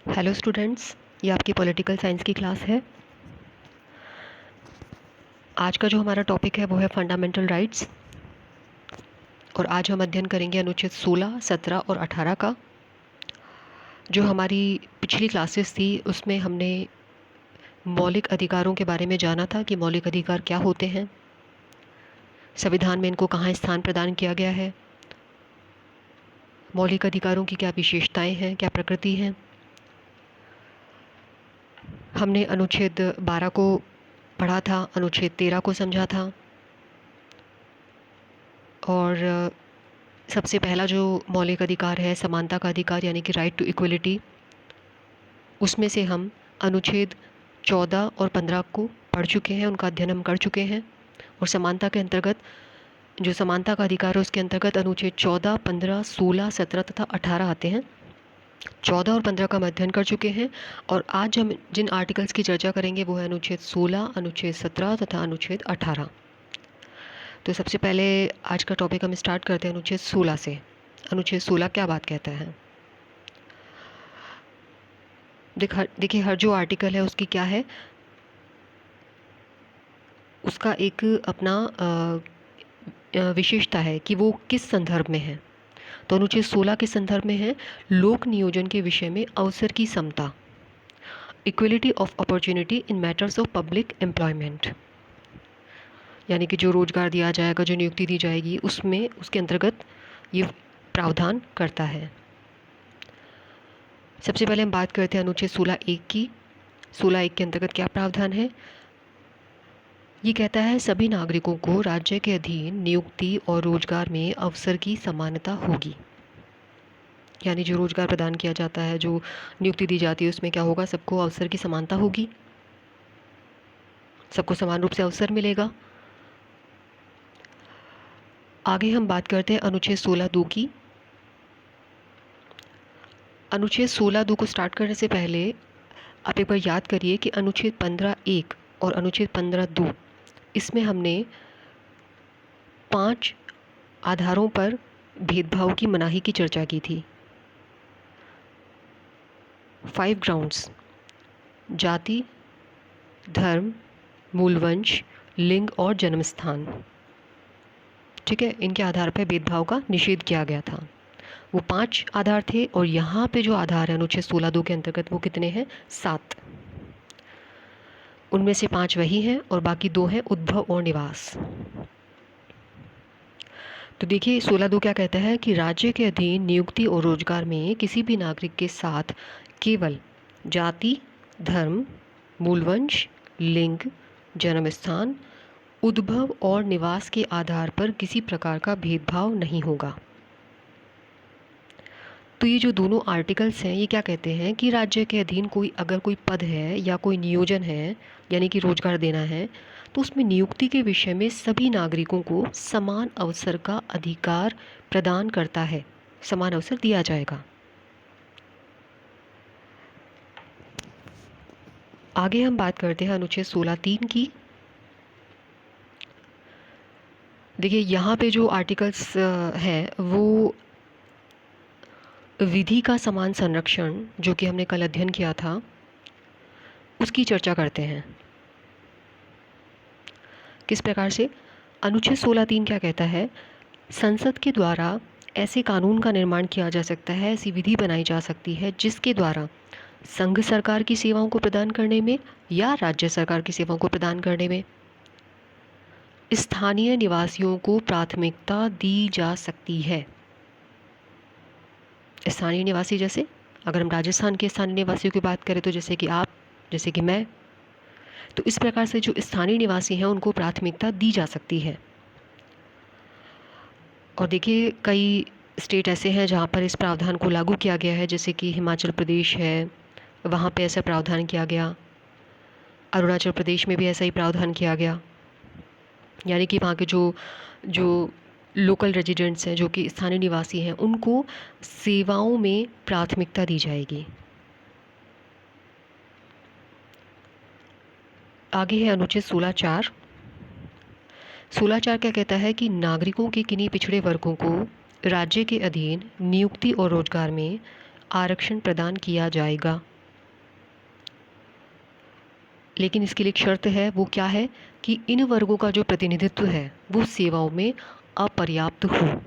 Hello students, ये आपकी political science की क्लास है। आज का जो हमारा टॉपिक है वो है फंडामेंटल राइट्स। और आज हम अध्ययन करेंगे अनुच्छेद 16, 17 और 18 का। जो हमारी पिछली क्लासेस थी उसमें हमने मौलिक अधिकारों के बारे में जाना था कि मौलिक अधिकार क्या होते हैं, संविधान में इनको कहाँ स्थान प्रदान किया गया है, मौलिक अधिकारों की क्या विशेषताएं हैं, क्या प्रकृति है। हमने अनुच्छेद 12 को पढ़ा था, अनुच्छेद 13 को समझा था। और सबसे पहला जो मौलिक अधिकार है समानता का अधिकार यानी कि राइट टू इक्वलिटी, उसमें से हम अनुच्छेद 14 और 15 को पढ़ चुके हैं, उनका अध्ययन हम कर चुके हैं। और समानता के अंतर्गत जो समानता का अधिकार है उसके अंतर्गत अनुच्छेद 14, 15, 16, 17 तथा 18 आते हैं। 14 और 15 का हम अध्ययन कर चुके हैं। और आज हम जिन आर्टिकल्स की चर्चा करेंगे वो है अनुच्छेद 16, अनुच्छेद 17 तथा अनुच्छेद 18। तो सबसे पहले आज का टॉपिक हम स्टार्ट करते हैं अनुच्छेद 16 से। अनुच्छेद 16 क्या बात कहता है? देखिए, हर जो आर्टिकल है उसकी क्या है, उसका एक अपना विशेषता है कि वो किस संदर्भ में है। तो अनुच्छेद 16 के संदर्भ में है लोक नियोजन के विषय में अवसर की समता, equality of opportunity in matters of public employment, यानी कि जो रोजगार दिया जाएगा, जो नियुक्ति दी जाएगी, उसमें उसके अंतर्गत ये प्रावधान करता है। सबसे पहले हम बात करते हैं अनुच्छेद 16(1) की। 16(1) के अंतर्गत क्या प्रावधान है? ये कहता है सभी नागरिकों को राज्य के अधीन नियुक्ति और रोजगार में अवसर की समानता होगी। यानी जो रोजगार प्रदान किया जाता है, जो नियुक्ति दी जाती है, उसमें क्या होगा? सबको अवसर की समानता होगी, सबको समान रूप से अवसर मिलेगा। आगे हम बात करते हैं अनुच्छेद 16(2) की। अनुच्छेद 16(2) को स्टार्ट करने से पहले आप एक बार याद करिए कि अनुच्छेद 15(1) और अनुच्छेद 15(2) इसमें हमने 5 आधारों पर भेदभाव की मनाही की चर्चा की थी। 5 ग्राउंड्स: जाति, धर्म, मूलवंश, लिंग और जन्मस्थान। ठीक है, इनके आधार पर भेदभाव का निषेध किया गया था। वो 5 आधार थे और यहाँ पे जो आधार है अनुच्छेद 16(2) के अंतर्गत वो कितने हैं? 7। उनमें से 5 वही हैं और बाकी 2 हैं उद्भव और निवास। तो देखिए 16(2) क्या कहता है कि राज्य के अधीन नियुक्ति और रोजगार में किसी भी नागरिक के साथ केवल जाति, धर्म, मूलवंश, लिंग, जन्मस्थान, उद्भव और निवास के आधार पर किसी प्रकार का भेदभाव नहीं होगा। तो ये जो दोनों आर्टिकल्स हैं ये क्या कहते हैं कि राज्य के अधीन अगर कोई पद है या कोई नियोजन है, यानी कि रोजगार देना है, तो उसमें नियुक्ति के विषय में सभी नागरिकों को समान अवसर का अधिकार प्रदान करता है, समान अवसर दिया जाएगा। आगे हम बात करते हैं अनुच्छेद 16(3) की। देखिए यहाँ पे जो आर्टिकल्स हैं वो विधि का समान संरक्षण, जो कि हमने कल अध्ययन किया था, उसकी चर्चा करते हैं। किस प्रकार से? अनुच्छेद 16(3) क्या कहता है? संसद के द्वारा ऐसे कानून का निर्माण किया जा सकता है, ऐसी विधि बनाई जा सकती है जिसके द्वारा संघ सरकार की सेवाओं को प्रदान करने में या राज्य सरकार की सेवाओं को प्रदान करने में स्थानीय निवासियों को प्राथमिकता दी जा सकती है। स्थानीय निवासी जैसे अगर हम राजस्थान के स्थानीय निवासियों की बात करें तो जैसे कि आप, जैसे कि मैं, तो इस प्रकार से जो स्थानीय निवासी हैं उनको प्राथमिकता दी जा सकती है। और देखिए कई स्टेट ऐसे हैं जहाँ पर इस प्रावधान को लागू किया गया है, जैसे कि हिमाचल प्रदेश है, वहाँ पे ऐसा प्रावधान किया गया। अरुणाचल प्रदेश में भी ऐसा ही प्रावधान किया गया, यानी कि वहाँ के जो लोकल रेजिडेंट्स हैं, जो कि स्थानीय निवासी हैं, उनको सेवाओं में प्राथमिकता दी जाएगी। आगे है अनुच्छेद 16(4). 16(4) क्या कहता है कि नागरिकों के किन्हीं पिछड़े वर्गों को राज्य के अधीन नियुक्ति और रोजगार में आरक्षण प्रदान किया जाएगा। लेकिन इसके लिए एक शर्त है, वो क्या है कि इन वर्गों का जो प्रतिनिधित्व है वो सेवाओं में अपर्याप्त हो।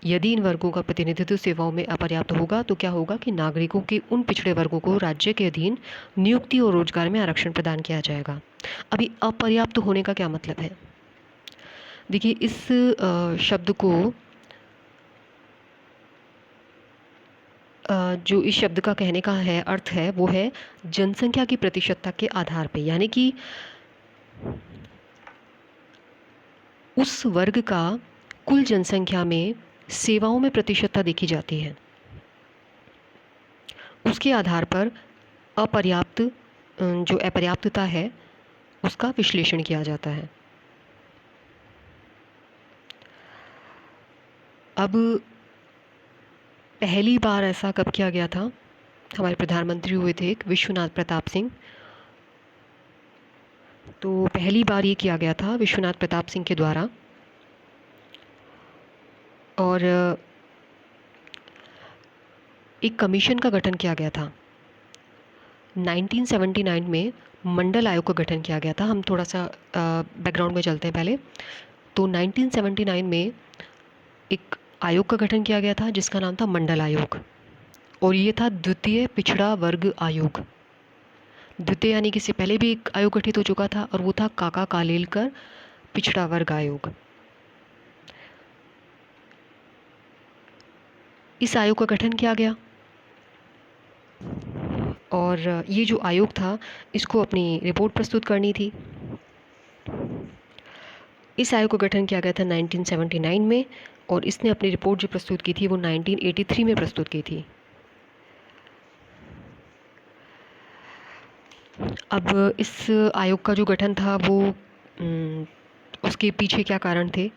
यदि इन वर्गों का प्रतिनिधित्व सेवाओं में अपर्याप्त होगा तो क्या होगा कि नागरिकों के उन पिछड़े वर्गों को राज्य के अधीन नियुक्ति और रोजगार में आरक्षण प्रदान किया जाएगा। अभी अपर्याप्त होने का क्या मतलब है? देखिए, इस शब्द को जो इस शब्द का कहने का है अर्थ है वो है जनसंख्या की प्रतिशतता के आधार पे, यानी कि उस वर्ग का कुल जनसंख्या में सेवाओं में प्रतिशतता देखी जाती है, उसके आधार पर अपर्याप्त जो अपर्याप्तता है उसका विश्लेषण किया जाता है। अब पहली बार ऐसा कब किया गया था? हमारे प्रधानमंत्री हुए थे एक, विश्वनाथ प्रताप सिंह। तो पहली बार ये किया गया था विश्वनाथ प्रताप सिंह के द्वारा, और एक कमीशन का गठन किया गया था। 1979 में मंडल आयोग का गठन किया गया था। हम थोड़ा सा बैकग्राउंड में चलते हैं पहले। तो 1979 में एक आयोग का गठन किया गया था जिसका नाम था मंडल आयोग, और ये था द्वितीय पिछड़ा वर्ग आयोग। द्वितीय यानी कि इससे पहले भी एक आयोग गठित हो चुका था और वो था काका कालेलकर पिछड़ा वर्ग आयोग। इस आयोग का गठन किया गया और ये जो आयोग था इसको अपनी रिपोर्ट प्रस्तुत करनी थी। इस आयोग का गठन किया गया था 1979 में, और इसने अपनी रिपोर्ट जो प्रस्तुत की थी वो 1983 में प्रस्तुत की थी। अब इस आयोग का जो गठन था वो उसके पीछे क्या कारण थे,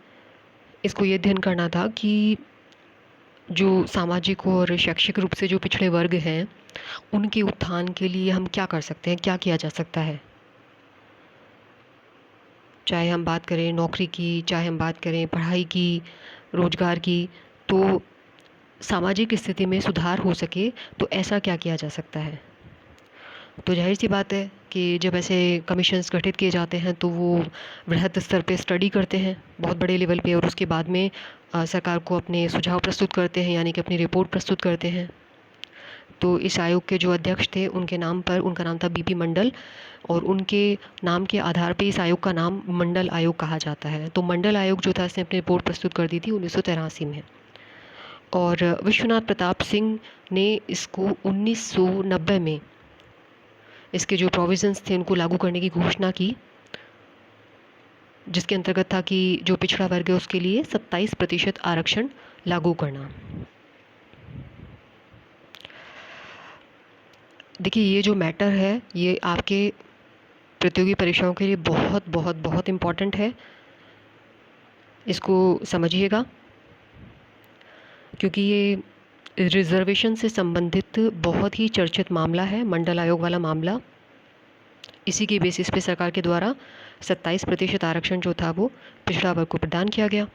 इसको ये अध्ययन करना था कि जो सामाजिक और शैक्षिक रूप से जो पिछड़े वर्ग हैं उनके उत्थान के लिए हम क्या कर सकते हैं, क्या किया जा सकता है। चाहे हम बात करें नौकरी की, चाहे हम बात करें पढ़ाई की, रोजगार की, तो सामाजिक स्थिति में सुधार हो सके तो ऐसा क्या किया जा सकता है। तो जाहिर सी बात है कि जब ऐसे कमीशंस गठित किए जाते हैं तो वो वृहद स्तर पे स्टडी करते हैं, बहुत बड़े लेवल पे, और उसके बाद में सरकार को अपने सुझाव प्रस्तुत करते हैं, यानी कि अपनी रिपोर्ट प्रस्तुत करते हैं। तो इस आयोग के जो अध्यक्ष थे उनके नाम पर, उनका नाम था बीपी मंडल, और उनके नाम के आधार पे इस आयोग का नाम मंडल आयोग कहा जाता है। तो मंडल आयोग जो था इसने अपनी रिपोर्ट प्रस्तुत कर दी थी 1983 में, और विश्वनाथ प्रताप सिंह ने इसको 1990 में इसके जो प्रोविजंस थे उनको लागू करने की घोषणा की, जिसके अंतर्गत था कि जो पिछड़ा वर्ग है उसके लिए 27% आरक्षण लागू करना। देखिए, ये जो मैटर है ये आपके प्रतियोगी परीक्षाओं के लिए बहुत बहुत बहुत इम्पॉर्टेंट है, इसको समझिएगा, क्योंकि ये रिजर्वेशन से संबंधित बहुत ही चर्चित मामला है, मंडल आयोग वाला मामला। इसी के बेसिस पे सरकार के द्वारा 27% आरक्षण जो था वो पिछड़ा वर्ग को प्रदान किया गया।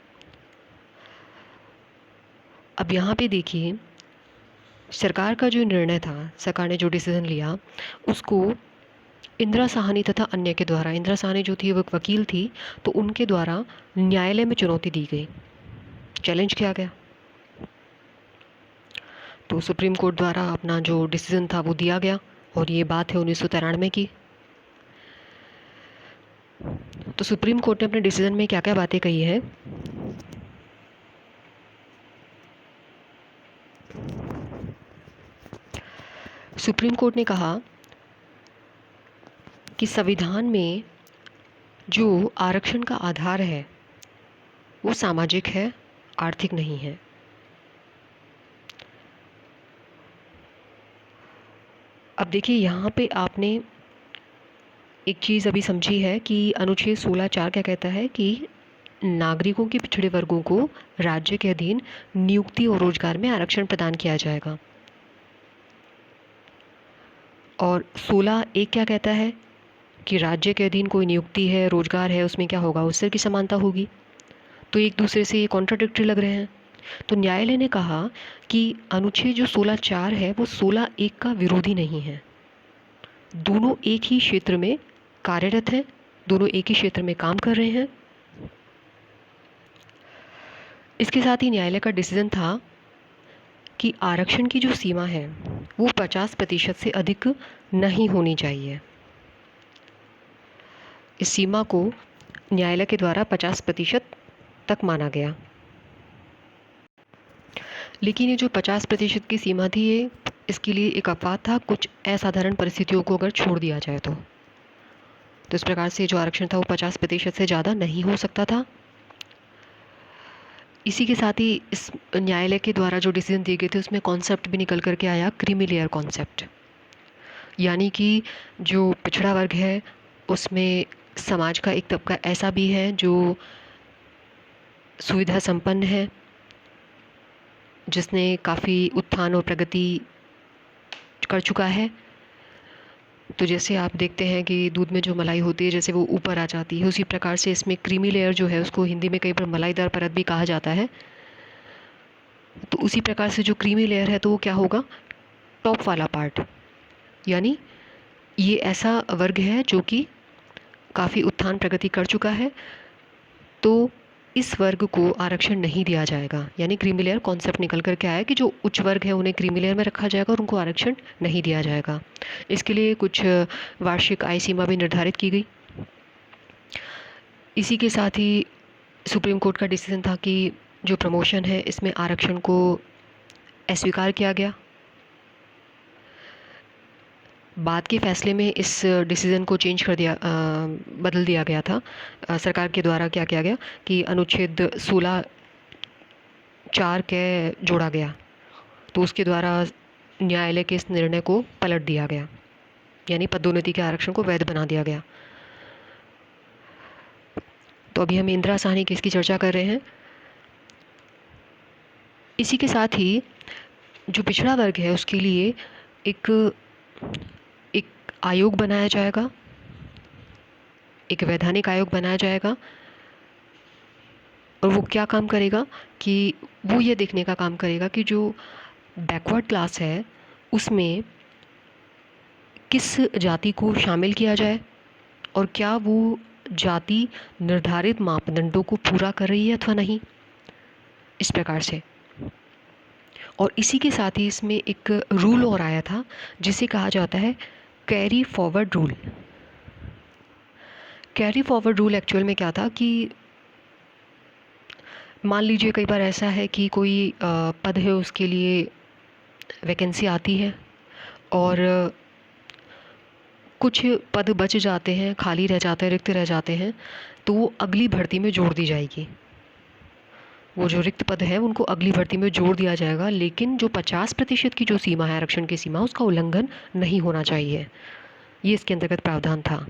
अब यहाँ पे देखिए, सरकार का जो निर्णय था, सरकार ने जो डिसीजन लिया उसको इंदिरा साहनी तथा अन्य के द्वारा, इंदिरा साहनी जो थी वो एक वकील थी, तो उनके द्वारा न्यायालय में चुनौती दी गई, चैलेंज किया गया। तो सुप्रीम कोर्ट द्वारा अपना जो डिसीजन था वो दिया गया, और ये बात है 1993 की। तो सुप्रीम कोर्ट ने अपने डिसीजन में क्या क्या बातें कही है, सुप्रीम कोर्ट ने कहा कि संविधान में जो आरक्षण का आधार है वो सामाजिक है, आर्थिक नहीं है। अब देखिए, यहाँ पे आपने एक चीज़ अभी समझी है कि अनुच्छेद 16(4) क्या कहता है कि नागरिकों के पिछड़े वर्गों को राज्य के अधीन नियुक्ति और रोजगार में आरक्षण प्रदान किया जाएगा। और 16(1) क्या कहता है कि राज्य के अधीन कोई नियुक्ति है, रोजगार है, उसमें क्या होगा, अवसर की समानता होगी। तो एक दूसरे से ये कॉन्ट्राडिक्टरी लग रहे हैं। तो न्यायालय ने कहा कि अनुच्छेद जो 16(4) है वो 16(1) का विरोधी नहीं है। दोनों एक ही क्षेत्र में कार्यरत हैं, दोनों एक ही क्षेत्र में काम कर रहे हैं। इसके साथ ही न्यायालय का डिसीजन था कि आरक्षण की जो सीमा है वो 50% से अधिक नहीं होनी चाहिए। इस सीमा को न्यायालय के द्वारा 50% तक माना गया। लेकिन ये जो 50% की सीमा थी, ये इसके लिए एक अपवाद था, कुछ असाधारण परिस्थितियों को अगर छोड़ दिया जाए तो इस प्रकार से जो आरक्षण था वो 50% से ज़्यादा नहीं हो सकता था। इसी के साथ ही इस न्यायालय के द्वारा जो डिसीजन दिए गए थे उसमें कॉन्सेप्ट भी निकल करके आया, क्रीमी लेयर कॉन्सेप्ट, यानी कि जो पिछड़ा वर्ग है उसमें समाज का एक तबका ऐसा भी है जो सुविधा संपन्न है, जिसने काफ़ी उत्थान और प्रगति कर चुका है। तो जैसे आप देखते हैं कि दूध में जो मलाई होती है जैसे वो ऊपर आ जाती है, उसी प्रकार से इसमें क्रीमी लेयर जो है उसको हिंदी में कई बार मलाईदार परत भी कहा जाता है। तो उसी प्रकार से जो क्रीमी लेयर है तो वो क्या होगा, टॉप वाला पार्ट, यानी ये ऐसा वर्ग है जो कि काफ़ी उत्थान प्रगति कर चुका है, तो इस वर्ग को आरक्षण नहीं दिया जाएगा। यानी क्रीमी लेयर कॉन्सेप्ट निकल कर के आया कि जो उच्च वर्ग है उन्हें क्रीमी लेयर में रखा जाएगा और उनको आरक्षण नहीं दिया जाएगा। इसके लिए कुछ वार्षिक आय सीमा भी निर्धारित की गई। इसी के साथ ही सुप्रीम कोर्ट का डिसीजन था कि जो प्रमोशन है इसमें आरक्षण को अस्वीकार किया गया। बाद के फैसले में इस डिसीज़न को चेंज कर दिया, बदल दिया गया था। सरकार के द्वारा क्या किया गया कि अनुच्छेद 16(4) के जोड़ा गया, तो उसके द्वारा न्यायालय के इस निर्णय को पलट दिया गया, यानी पदोन्नति के आरक्षण को वैध बना दिया गया। तो अभी हम इंदिरा साहनी केस की चर्चा कर रहे हैं। इसी के साथ ही जो पिछड़ा वर्ग है उसके लिए एक आयोग बनाया जाएगा, एक वैधानिक आयोग बनाया जाएगा, और वो क्या काम करेगा कि वो ये देखने का काम करेगा कि जो बैकवर्ड क्लास है उसमें किस जाति को शामिल किया जाए और क्या वो जाति निर्धारित मापदंडों को पूरा कर रही है अथवा नहीं, इस प्रकार से। और इसी के साथ ही इसमें एक रूल और आया था जिसे कहा जाता है carry forward rule. Carry forward rule actual में क्या था कि मान लीजिए कई बार ऐसा है कि कोई पद है उसके लिए वैकेंसी आती है और कुछ पद बच जाते हैं, खाली रह जाते हैं, रिक्त रह जाते हैं, तो वो अगली भर्ती में जोड़ दी जाएगी। वो जो रिक्त पद है उनको अगली भर्ती में जोड़ दिया जाएगा, लेकिन जो 50% की जो सीमा है आरक्षण की सीमा, उसका उल्लंघन नहीं होना चाहिए। ये इसके अंतर्गत प्रावधान था।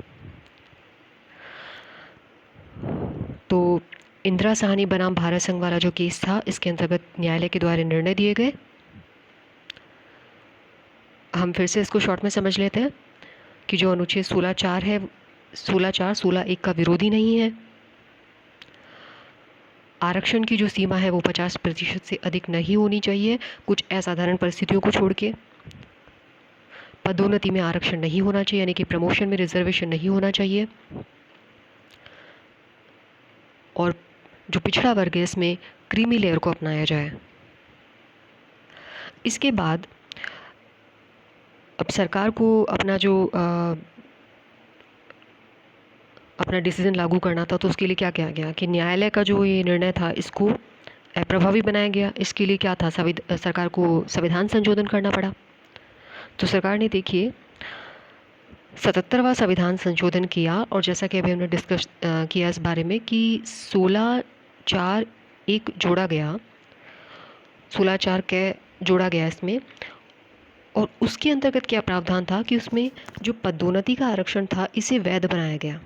तो इंदिरा साहनी बनाम भारत संघ वाला जो केस था, इसके अंतर्गत न्यायालय के द्वारा निर्णय दिए गए। हम फिर से इसको शॉर्ट में समझ लेते हैं कि जो अनुच्छेद 16(4) है, 16(4) 16(1) का विरोधी नहीं है। आरक्षण की जो सीमा है वो 50% से अधिक नहीं होनी चाहिए, कुछ असाधारण परिस्थितियों को छोड़ के। पदोन्नति में आरक्षण नहीं होना चाहिए, यानी कि प्रमोशन में रिजर्वेशन नहीं होना चाहिए। और जो पिछड़ा वर्ग है इसमें क्रीमी लेयर को अपनाया जाए। इसके बाद अब सरकार को अपना जो अपना डिसीजन लागू करना था, तो उसके लिए क्या किया गया कि न्यायालय का जो ये निर्णय था इसको अप्रभावी बनाया गया। इसके लिए क्या था, सरकार को संविधान संशोधन करना पड़ा। तो सरकार ने देखिए 77वां संविधान संशोधन किया, और जैसा कि अभी हमने डिस्कस किया इस बारे में कि 16(4)(1) जोड़ा गया, 16(4) के जोड़ा गया इसमें, और उसके अंतर्गत क्या प्रावधान था कि उसमें जो पदोन्नति का आरक्षण था इसे वैध बनाया गया।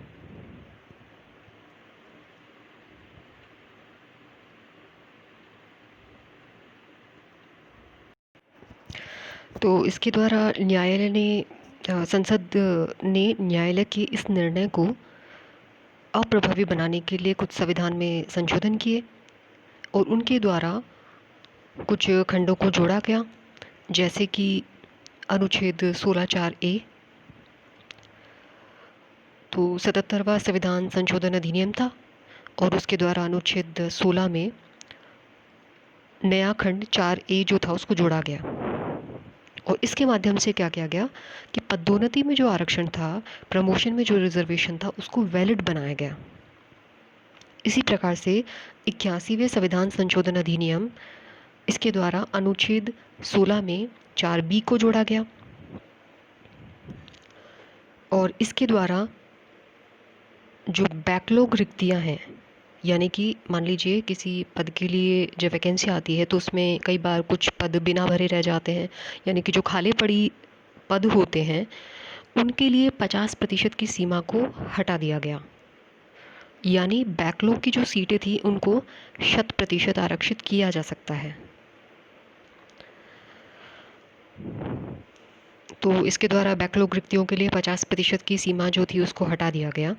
तो इसके द्वारा न्यायालय ने संसद ने न्यायालय के इस निर्णय को अप्रभावी बनाने के लिए कुछ संविधान में संशोधन किए, और उनके द्वारा कुछ खंडों को जोड़ा गया, जैसे कि अनुच्छेद 16(4)(a), तो 77वां संविधान संशोधन अधिनियम था और उसके द्वारा अनुच्छेद 16 में नया खंड 4A जो था उसको जोड़ा गया और इसके माध्यम से क्या किया गया कि पदोन्नति में जो आरक्षण था, प्रमोशन में जो रिजर्वेशन था, उसको वैलिड बनाया गया। इसी प्रकार से 81वें संविधान संशोधन अधिनियम, इसके द्वारा अनुच्छेद 16 में 4B को जोड़ा गया और इसके द्वारा जो बैकलॉग रिक्तियां हैं, यानी कि मान लीजिए किसी पद के लिए जब वैकेंसी आती है तो उसमें कई बार कुछ पद बिना भरे रह जाते हैं, यानी कि जो खाली पड़ी पद होते हैं उनके लिए 50% की सीमा को हटा दिया गया, यानी बैकलॉग की जो सीटें थी उनको 100% आरक्षित किया जा सकता है। तो इसके द्वारा बैकलॉग रिक्तियों के लिए 50% की सीमा जो थी उसको हटा दिया गया।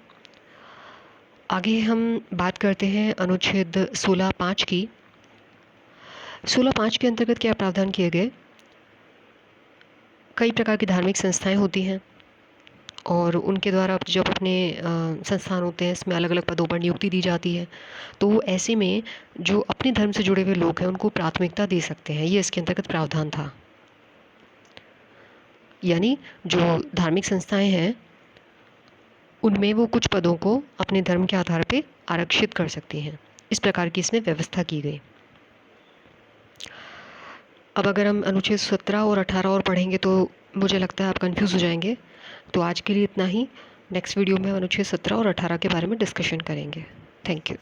आगे हम बात करते हैं अनुच्छेद 16(5) की। 16(5) के अंतर्गत क्या प्रावधान किए गए? कई प्रकार की धार्मिक संस्थाएं होती हैं और उनके द्वारा जब अपने संस्थान होते हैं इसमें अलग अलग पदों पर नियुक्ति दी जाती है, तो ऐसे में जो अपने धर्म से जुड़े हुए लोग हैं उनको प्राथमिकता दे सकते हैं। ये इसके अंतर्गत प्रावधान था, यानी जो धार्मिक संस्थाएं हैं उनमें वो कुछ पदों को अपने धर्म के आधार पर आरक्षित कर सकती हैं। इस प्रकार की इसमें व्यवस्था की गई। अब अगर हम अनुच्छेद 17 और 18 और पढ़ेंगे तो मुझे लगता है आप कंफ्यूज हो जाएंगे। तो आज के लिए इतना ही। नेक्स्ट वीडियो में हम अनुच्छेद 17 और 18 के बारे में डिस्कशन करेंगे। Thank you.